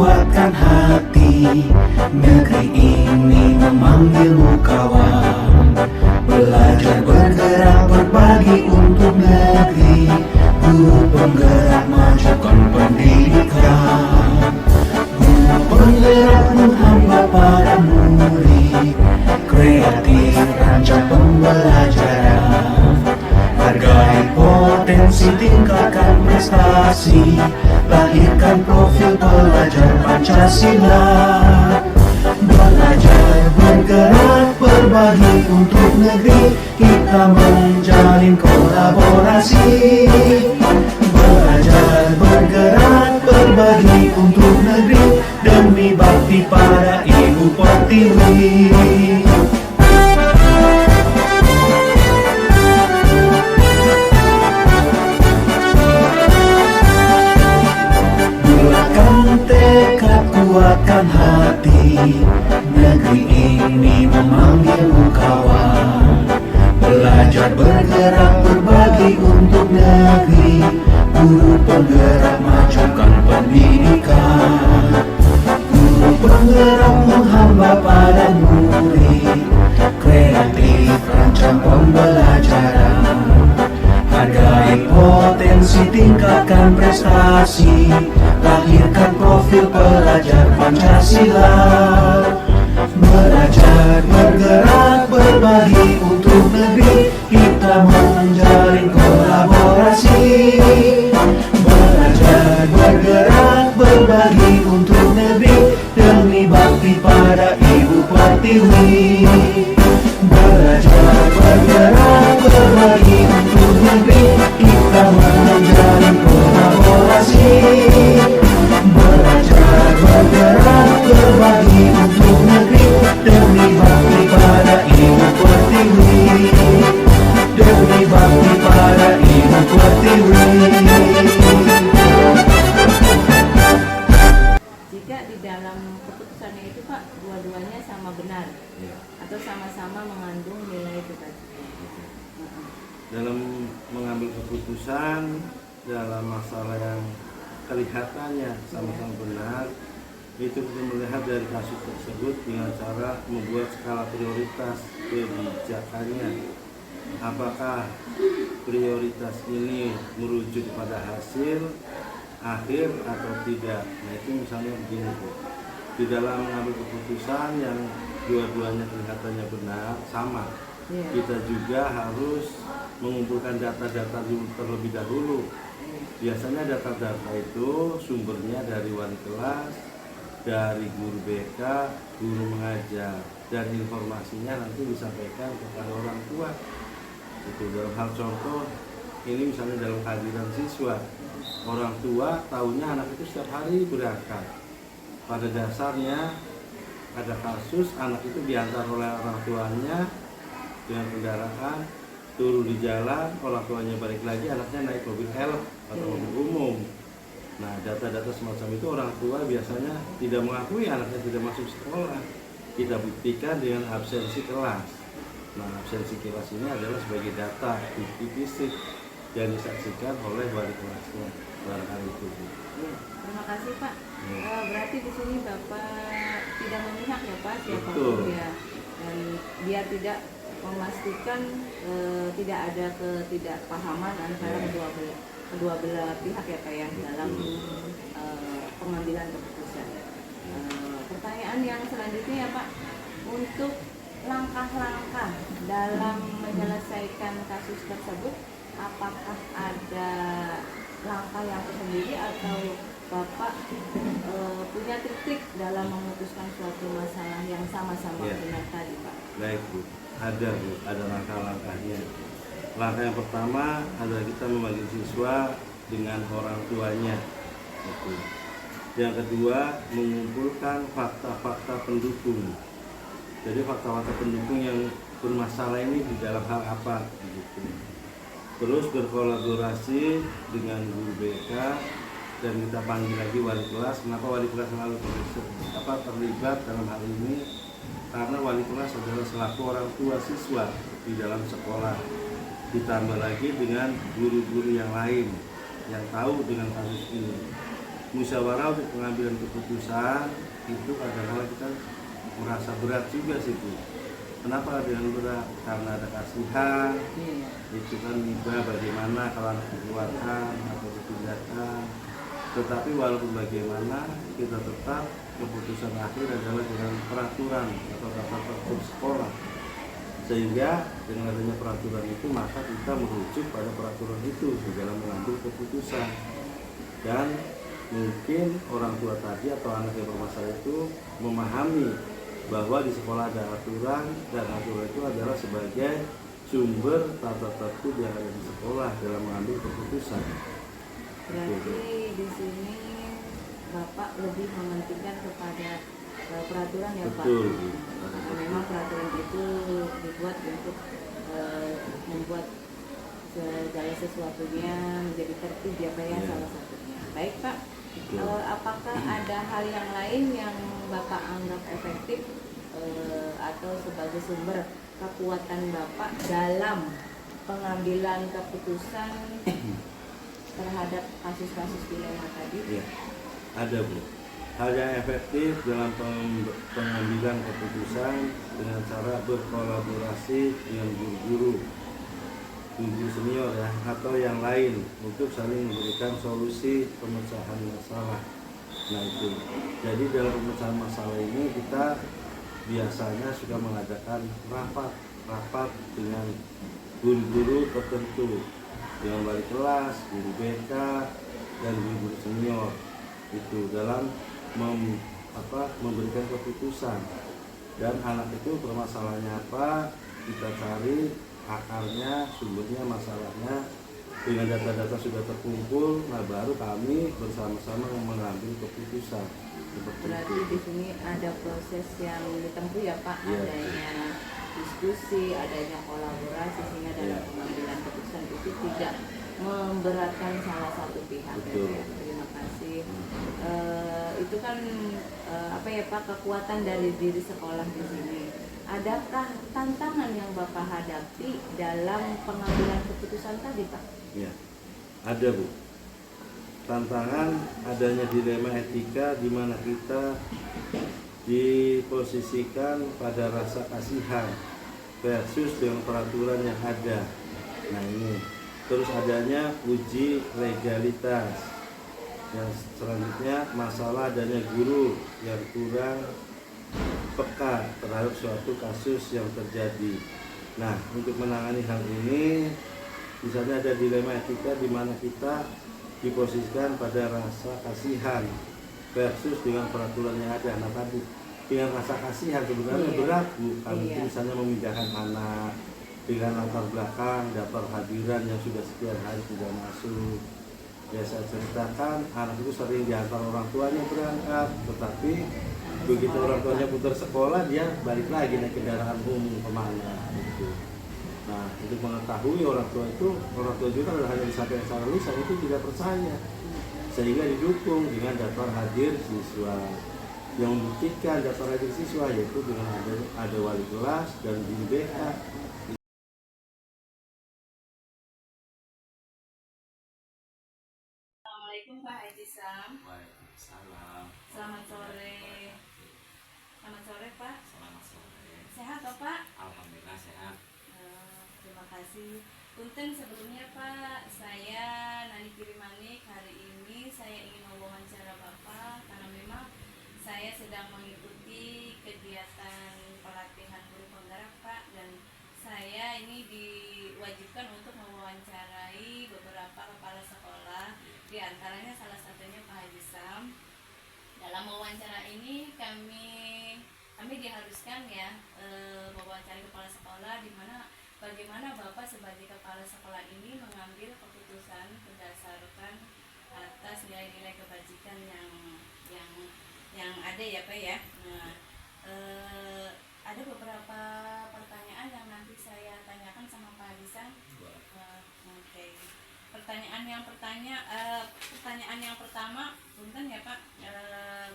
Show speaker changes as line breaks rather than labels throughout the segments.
kuatkan hati. Negeri ini memanggilmu kawan. Belajar bergerak berbagi untuk negeri. Guru penggerak majukan pendidikan. Guru penggerak menghamba para murid. Kreatif rancang pembelajaran. Hargai potensi, tingkatkan prestasi. Lahirkan profil pelajar Pancasila. Belajar bergerak berbagi untuk negeri. Kita menjalin kolaborasi. Belajar bergerak berbagi untuk negeri. Demi bakti pada Ibu Pertiwi. Kuatkan hati, negeri ini memanggilmu kawan. Belajar bergerak berbagi untuk negeri. Guru penggerak majukan pendidikan. Guru penggerak menghamba pada murid. Kreatif rancang pembelajaran. Hargai potensi, tingkatkan prestasi. Lahirkan profil pelajar Pancasila. Belajar bergerak berbagi untuk negeri. Kita menjalin kolaborasi. Belajar bergerak berbagi untuk negeri. Demi bakti pada Ibu Pertiwi. Belajar bergerak berbagi untuk negeri. Kita menjalin kolaborasi. Belajar bergerak berbagi untuk negeri. Demi bakti pada Ibu Pertiwi. Demi bakti pada Ibu Pertiwi.
Jika di dalam keputusannya itu Pak, dua-duanya sama benar atau sama-sama mengandung nilai itu tadi.
Dalam mengambil keputusan dalam masalah yang kelihatannya sama-sama benar, itu kita melihat dari kasus tersebut dengan cara membuat skala prioritas kebijakannya. Apakah prioritas ini merujuk pada hasil akhir atau tidak? Nah itu misalnya begini Bu. Di dalam mengambil keputusan yang dua-duanya kelihatannya benar, sama, kita juga harus mengumpulkan data-data terlebih dahulu. Biasanya data-data itu sumbernya dari wali kelas, dari guru BK, guru mengajar, dan informasinya nanti disampaikan kepada orang tua. Itu dalam hal contoh, ini misalnya dalam kehadiran siswa, orang tua tahunya anak itu setiap hari berangkat. Pada dasarnya ada kasus anak itu diantar oleh orang tuanya dengan kendaraan, turun di jalan, orang tuanya balik lagi, anaknya naik mobil elf atau mobil umum. Nah, data-data semacam itu orang tua biasanya tidak mengakui anaknya tidak masuk sekolah. Kita buktikan dengan absensi kelas. Nah, absensi kelas ini adalah sebagai data bukti fisik yang disaksikan oleh wali kelasnya. Barangkali itu.
Terima kasih Pak. Berarti di sini Bapak tidak memihak ya Pak, siapapun ya, dan biar tidak memastikan tidak ada ketidakpahaman antara kedua belah pihak ya Pak ya dalam pengambilan keputusan. Pertanyaan yang selanjutnya ya Pak, untuk langkah-langkah dalam menyelesaikan kasus tersebut, apakah ada langkah yang tersendiri atau Bapak punya trik-trik dalam memutuskan suatu masalah yang sama-sama benar tadi Pak?
Baik Bu, ada langkah-langkahnya. Langkah yang pertama adalah kita membagi siswa dengan orang tuanya. Yang kedua, mengumpulkan fakta-fakta pendukung. Jadi fakta-fakta pendukung yang bermasalah ini di dalam hal apa? Terus berkolaborasi dengan guru BK dan kita panggil lagi wali kelas. Kenapa wali kelas selalu terlibat dalam hal ini? Karena wali kelas adalah selaku orang tua siswa di dalam sekolah. Ditambah lagi dengan guru-guru yang lain yang tahu dengan kasus ini. musyawarah untuk pengambilan keputusan itu kadang-kadang kita merasa berat juga sih Bu. Kenapa dengan berat? Karena ada kasihan,
Iya.
itu kan juga bagaimana kalau anak dikeluarkan atau dipindahkan. Tetapi walaupun bagaimana kita tetap keputusan akhir adalah dengan peraturan atau tata tertib sekolah. Sehingga dengan adanya peraturan itu maka kita merujuk pada peraturan itu di dalam mengambil keputusan. Dan mungkin orang tua tadi atau anak yang bermasalah itu memahami bahwa di sekolah ada aturan dan aturan itu adalah sebagai sumber tata tertib yang ada di sekolah dalam mengambil keputusan.
Berarti di sini Bapak lebih mementingkan kepada peraturan ya Pak.
Betul.
Karena memang peraturan itu dibuat untuk membuat segala sesuatunya menjadi tertib ya Pak ya,
Iya.
salah satunya. Baik Pak,
Betul.
apakah ada hal yang lain yang Bapak anggap efektif atau sebagai sumber kekuatan Bapak dalam pengambilan keputusan terhadap kasus-kasus dilema tadi?
Iya, ada Bu. Hal yang efektif dalam pengambilan keputusan dengan cara berkolaborasi dengan guru-guru senior ya atau yang lain untuk saling memberikan solusi pemecahan masalah. Nah itu. Jadi dalam pemecahan masalah ini kita biasanya sudah mengadakan rapat dengan guru-guru tertentu dengan wali kelas, guru BK dan guru-guru senior itu dalam memberikan keputusan. Dan anak itu permasalahannya apa, kita cari akarnya, sumbernya, masalahnya. Dengan data-data sudah terkumpul, nah baru kami bersama-sama mengambil keputusan.
Berarti di sini ada proses yang ditempuh ya Pak,
Iya.
adanya diskusi, adanya kolaborasi sehingga dalam
Iya.
pengambilan keputusan itu tidak memberatkan salah satu pihak.
Betul.
Ya. Terima kasih. Itu kan apa ya Pak, kekuatan dari diri sekolah di sini. Adakah tantangan yang Bapak hadapi dalam pengambilan keputusan tadi Pak?
Ya, ada Bu. Tantangan adanya dilema etika di mana kita diposisikan pada rasa kasihan versus dengan peraturan yang ada. Nah ini, terus adanya uji legalitas. Yang selanjutnya masalah adanya guru yang kurang peka terhadap suatu kasus yang terjadi. Nah, untuk menangani hal ini, misalnya ada dilema etika di mana kita diposisikan pada rasa kasihan versus dengan peraturan yang ada. Nah tadi dengan rasa kasihan sebenarnya
Iya.
berat Bu, kalau
Iya.
misalnya memindahkan anak dengan latar belakang daftar hadiran yang sudah sekian hari tidak masuk. Ya saya ceritakan anak itu sering diantar orang tuanya berangkat, tetapi begitu orang tuanya putar sekolah dia balik lagi naik kendaraan umum kemana gitu. Nah untuk mengetahui orang tua juga kalau hanya disampaikan secara lisan itu tidak percaya, sehingga didukung dengan daftar hadir siswa. Yang membuktikan daftar hadir siswa yaitu dengan ada wali kelas dan guru BK.
Assalamualaikum Pak Haji Sam.
Waalaikumsalam.
Selamat sore. Selamat sore Pak.
Selamat sore.
Sehat toh Pak?
Alhamdulillah sehat.
Terima kasih. Punten sebelumnya Pak, saya Nani Kirimanik. Hari ini saya ingin mewawancara Bapak karena memang saya sedang mengikuti kegiatan pelatihan guru penggerak Pak, dan saya ini diwajibkan untuk mewawancarai beberapa kepala sekolah, di antaranya salah satunya Pak Haji Sam. Dalam wawancara ini kami diharuskan ya mewawancarai kepala sekolah, di mana bagaimana Bapak sebagai kepala sekolah ini mengambil keputusan berdasarkan atas nilai-nilai kebajikan yang ada ya Pak ya. Nah, ada beberapa pertanyaan yang nanti saya tanyakan sama Pak Haji Sam. Oke. Pertanyaan yang pertama, punten ya Pak,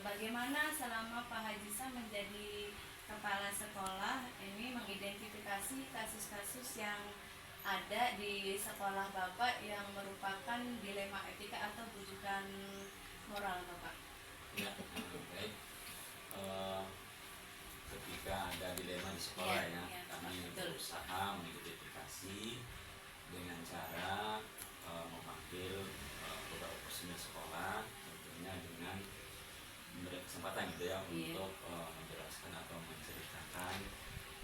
bagaimana selama Pak Haji Sam menjadi kepala sekolah ini mengidentifikasi kasus-kasus yang ada di sekolah Bapak yang merupakan dilema etika atau bujukan moral Bapak?
Ya, baik. Eh, Ketika ada dilema di sekolah
Iya,
ya,
iya,
kami
betul.
berusaha mengidentifikasi dengan cara memanggil beberapa personil sekolah, tentunya dengan memberi kesempatan gitu ya
Iya.
untuk menjelaskan atau menceritakan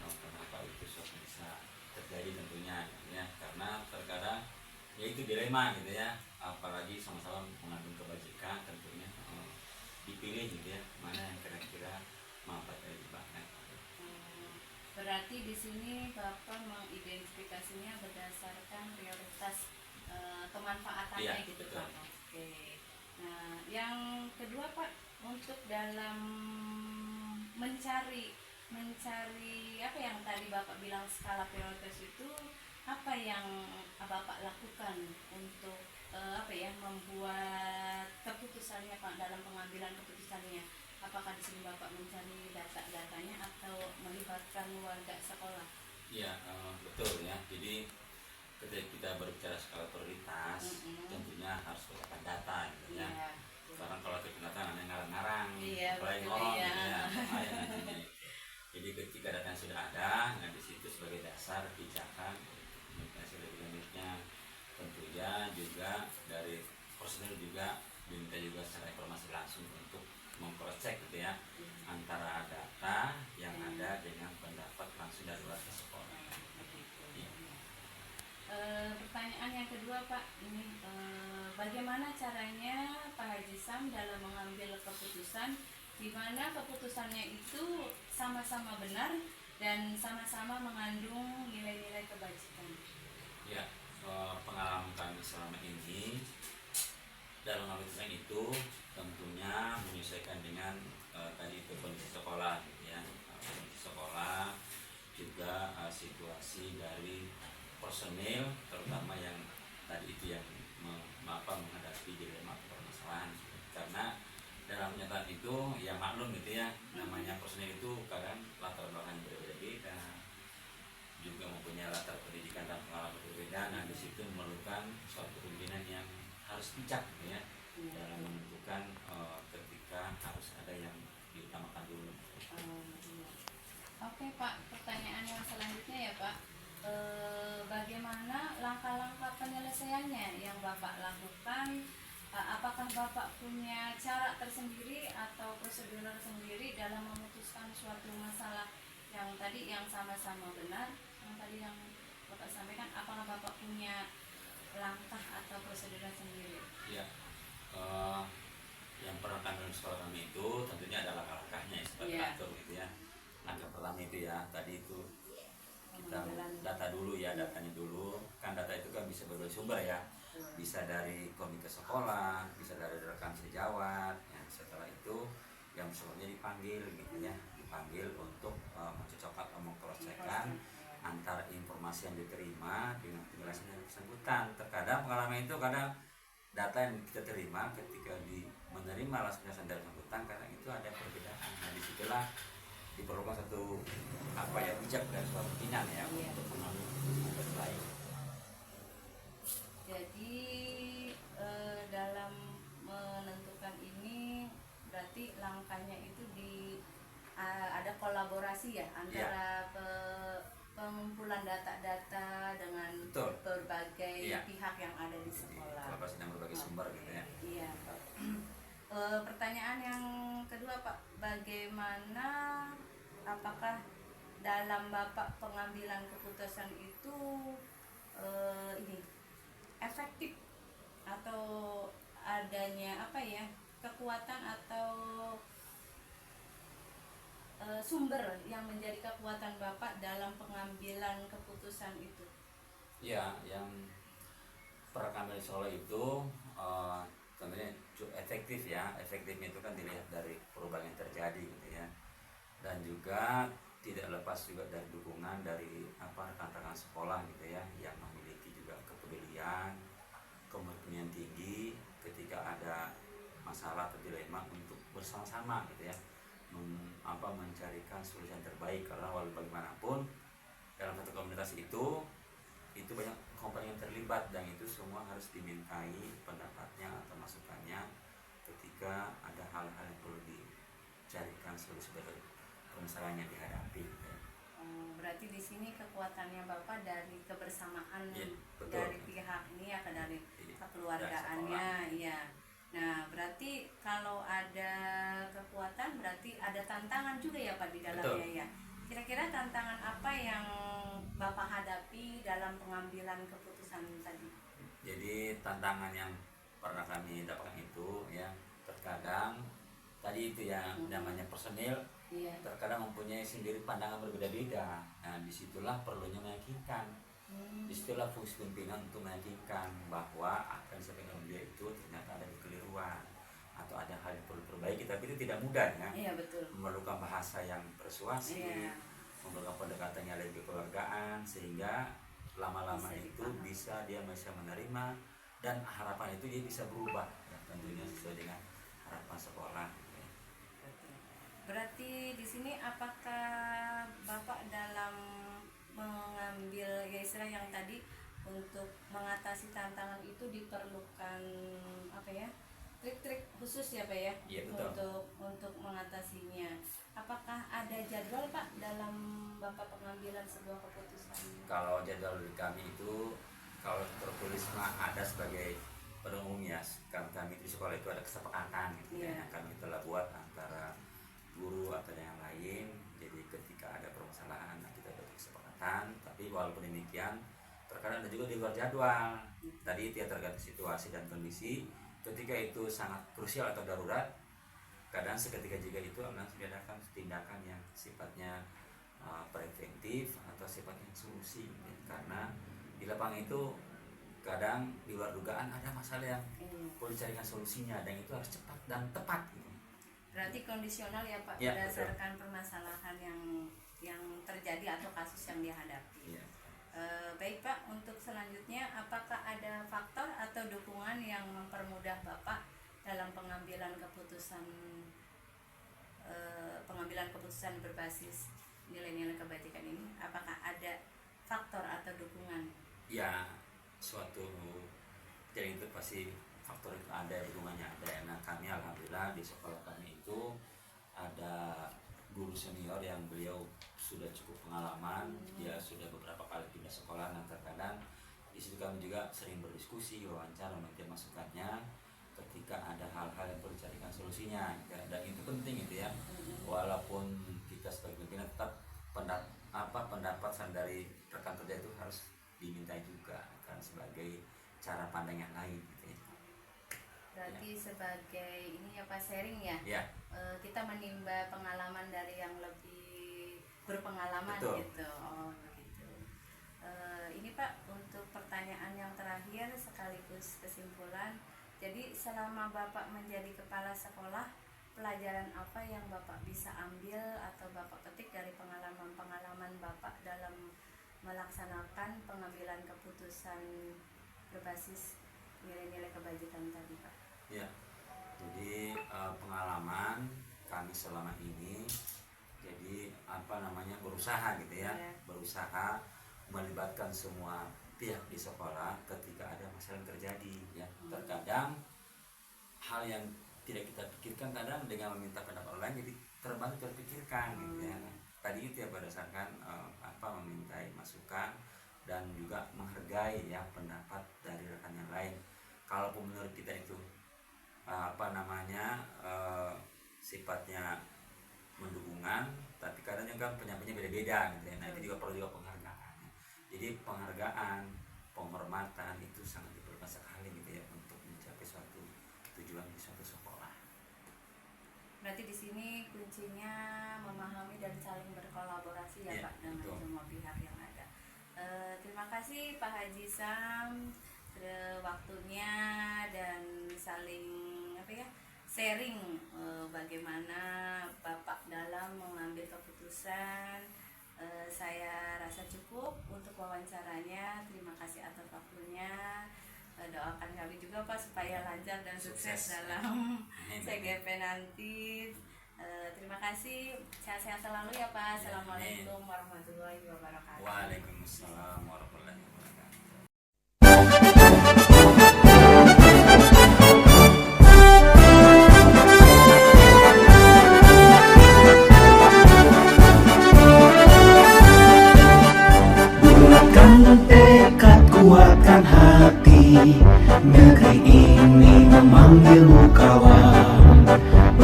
kenapa itu suatu bisa terjadi tentunya gitu ya, karena terkadang ya itu dilema gitu ya, apalagi sama-sama mengandung kebajikan, tentunya dipilih gitu ya mana yang kira-kira manfaat lebih banyak.
Berarti di sini Bapak mengidentifikasinya berdasarkan prioritas kemanfaatannya
Iya,
gitu
betul.
Pak. Oke. Nah, yang kedua Pak, untuk dalam mencari apa yang tadi Bapak bilang skala prioritas itu, apa yang Bapak lakukan untuk apa ya, membuat keputusannya Pak, dalam pengambilan keputusannya? Apakah di sini Bapak mencari data-datanya atau melibatkan warga sekolah?
Iya, betul ya. Jadi ketika kita berbicara skala prioritas, tentunya harus berdasarkan data gitu ya.
Iya.
Karena kalau kita data namanya ngarang-ngarang,
Iya,
apalagi
betul,
ngomong
iya.
gitu ya, bahaya nantinya. Jadi ketika datanya sudah ada, nah di situ sebagai dasar kebijakan komunikasi lebih lanjutnya, tentunya juga dari personil juga diminta juga secara informasi langsung untuk mengcross-check gitu ya antara data yang ada dengan pendapat langsung dari warga sekolah. Iya.
Pertanyaan yang kedua Pak, ini bagaimana caranya Pak Haji Sam dalam mengambil keputusan di mana keputusannya itu sama-sama benar dan sama-sama mengandung nilai-nilai kebajikan?
Ya, pengalaman kami selama ini dalam mengambil keputusan itu tentunya menyesuaikan dengan tadi itu kondisi sekolah gitu ya, kondisi sekolah juga situasi dari personil terutama yang tadi itu yang menghadapi dilema permasalahan, karena dalam kenyataan itu ya maklum gitu ya, namanya personil itu kadang latar belakang berbeda-beda, juga mempunyai latar pendidikan dan pengalaman berbeda. Nah di situ memerlukan suatu pimpinan yang harus bijak gitu ya dalam menentukan ketika harus ada yang diutamakan dulu.
Oke Pak, pertanyaan yang selanjutnya ya Pak, bagaimana langkah-langkah penyelesaiannya yang Bapak lakukan? Apakah Bapak punya cara tersendiri atau prosedur sendiri dalam memutuskan suatu masalah yang tadi yang sama-sama benar, yang tadi yang Bapak sampaikan? Apakah Bapak punya langkah atau prosedur sendiri?
Ya, yang pernah kami dalam sekolah kami itu tentunya ada langkah-langkahnya seperti
Iya.
atur gitu ya. Langkah pertama itu ya tadi itu kita
Pengambilan.
data dulu ya, datanya dulu kan. Data itu kan bisa berbagai sumber ya, bisa dari komite sekolah, bisa dari rekam sejawat ya. Setelah itu yang sekolahnya dipanggil gitu ya, dipanggil untuk mencocokkan atau mengcross-checkkan antara informasi yang diterima dengan penjelasan yang bersangkutan. Terkadang pengalaman itu kadang data yang kita terima ketika menerima langsung penjelasan dari bersangkutan karena itu ada perbedaan. Nah disitulah diperlukan satu bijak dan suatu pimpinan ya untuk mengambil keputusan terbaik.
Jadi dalam menentukan ini berarti langkahnya itu ada kolaborasi ya antara pengumpulan data-data dengan
Betul.
berbagai
Iya.
pihak yang ada di sekolah.
Kolaborasi dengan berbagai sumber gitu ya.
Iya Pak. Pertanyaan yang kedua Pak, bagaimana, apakah dalam Bapak pengambilan keputusan itu ini efektif atau adanya kekuatan atau sumber yang menjadi kekuatan Bapak dalam pengambilan keputusan itu?
Ya, yang perekam dari Solo itu tentunya cukup efektif ya. Efektifnya itu kan dilihat dari perubahan yang terjadi gitu ya, dan juga tidak lepas juga dari dukungan dari rekan-rekan sekolah gitu ya, yang memiliki juga kepedulian, komitmen tinggi ketika ada masalah atau dilema untuk bersama-sama gitu ya mencarikan solusi yang terbaik. Karena walau bagaimanapun dalam satu komunitas itu banyak komponen yang terlibat dan itu semua harus dimintai pendapatnya atau masukannya ketika ketika ada hal-hal yang perlu dicarikan solusi dari permasalahan yang dihadapi.
Berarti di sini kekuatannya Bapak dari kebersamaan
Iya, betul.
dari pihak ini ya, dari
Iya,
kekeluargaannya, iya. Nah, berarti kalau ada kekuatan berarti ada tantangan juga ya Pak di dalamnya.
Betul.
Ya. Kira-kira tantangan apa yang Bapak hadapi dalam pengambilan keputusan tadi?
Jadi tantangan yang pernah kami dapatkan itu ya, terkadang tadi itu ya namanya personil
Iya.
terkadang mempunyai sendiri pandangan berbeda-beda. Nah, disitulah perlunya meyakinkan. Disitulah fungsi pimpinan untuk meyakinkan bahwa apa yang disampaikan beliau itu ternyata ada kekeliruan atau ada hal yang perlu diperbaiki, tapi itu tidak mudah ya.
Iya, betul.
Memerlukan bahasa yang persuasif,
Iya.
memerlukan pendekatan yang lebih kekeluargaan, sehingga lama-lama
Bisa
itu
dipahami.
dia bisa menerima, dan harapan itu dia bisa berubah ya, tentunya sesuai dengan harapan sekolah.
Berarti di sini apakah Bapak dalam mengambil ya istilah yang tadi untuk mengatasi tantangan itu diperlukan apa ya, trik-trik khusus ya Pak ya?
Iya, betul.
Untuk mengatasinya. Apakah ada jadwal Pak dalam Bapak pengambilan sebuah keputusan?
Kalau jadwal dari kami itu kalau tertulis mah ada sebagai pada umumnya, karena kami di sekolah itu ada kesepakatan gitu ya,
Iya.
yang kami telah buat antara guru atau yang lain. Jadi ketika ada permasalahan kita buat kesepakatan, tapi walaupun demikian terkadang ada juga di luar jadwal. Tadi itu ya tergantung situasi dan kondisi. Ketika itu sangat krusial atau darurat, kadang seketika juga itu akan diadakan tindakan yang sifatnya preventif atau sifatnya solusi ya. Karena di lapangan itu kadang di luar dugaan ada masalah yang perlu dicarikan solusinya, dan itu harus cepat dan tepat gitu.
Berarti kondisional ya Pak,
Ya,
berdasarkan permasalahan yang terjadi atau kasus yang dihadapi.
Iya.
Baik Pak, untuk selanjutnya apakah ada faktor atau dukungan yang mempermudah Bapak dalam pengambilan keputusan berbasis nilai-nilai kebajikan ini? Apakah ada faktor atau dukungan?
Ya, suatu jadi itu pasti faktor itu ada, dukungannya ada. Nah, kami alhamdulillah di sekolah kami itu ada guru senior yang beliau sudah cukup pengalaman, dia sudah beberapa kali pindah sekolah. Nah, terkadang di situ kami juga sering berdiskusi, wawancara, meminta masukannya ketika ada hal-hal yang perlu dicarikan solusinya ya, dan itu penting gitu ya. Walaupun kita sebagai pimpinan tetap pendapat dari rekan kerja itu harus diminta juga kan, sebagai cara pandang yang lain gitu ya.
Berarti sebagai ini ya Pak, sharing ya?
Ya.
Kita menimba pengalaman dari yang lebih berpengalaman.
Betul.
Gitu. Oh begitu. Ini Pak, untuk pertanyaan yang terakhir sekaligus kesimpulan. Jadi selama Bapak menjadi kepala sekolah, pelajaran apa yang Bapak bisa ambil atau Bapak petik dari pengalaman Bapak dalam melaksanakan pengambilan keputusan berbasis nilai-nilai kebajikan tadi Pak?
Ya, jadi pengalaman kami selama ini, jadi berusaha gitu ya, berusaha melibatkan semua pihak di sekolah ketika ada masalah yang terjadi ya. Terkadang hal yang tidak kita pikirkan kadang dengan meminta pendapat orang lain jadi terbantu terpikirkan gitu ya. Tadi itu ya berdasarkan memintai masukan dan juga menghargai ya pendapat dari rekan yang lain. Kalaupun menurut kita itu sifatnya mendukungan, tapi kadang juga penyampainya beda-beda gitu ya. Nah, itu juga perlu juga penghargaan. Jadi penghargaan, penghormatan itu sangat diperlukan sekali gitu ya untuk mencapai suatu tujuan di suatu sekolah.
Berarti di sini kuncinya memahami dan saling berkolaborasi ya, Pak, dengan semua pihak yang ada. Terima kasih Pak Haji Sam waktunya dan saling sharing bagaimana Bapak dalam mengambil keputusan. Saya rasa cukup untuk wawancaranya. Terima kasih atas waktunya. Doakan kami juga Pak supaya lancar dan sukses dalam CGP nanti. Terima kasih, sehat-sehat selalu ya Pak. Assalamualaikum warahmatullahi wabarakatuh.
Waalaikumsalam warahmatullahi wabarakatuh.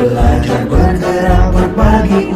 Belajar bergerak berbagi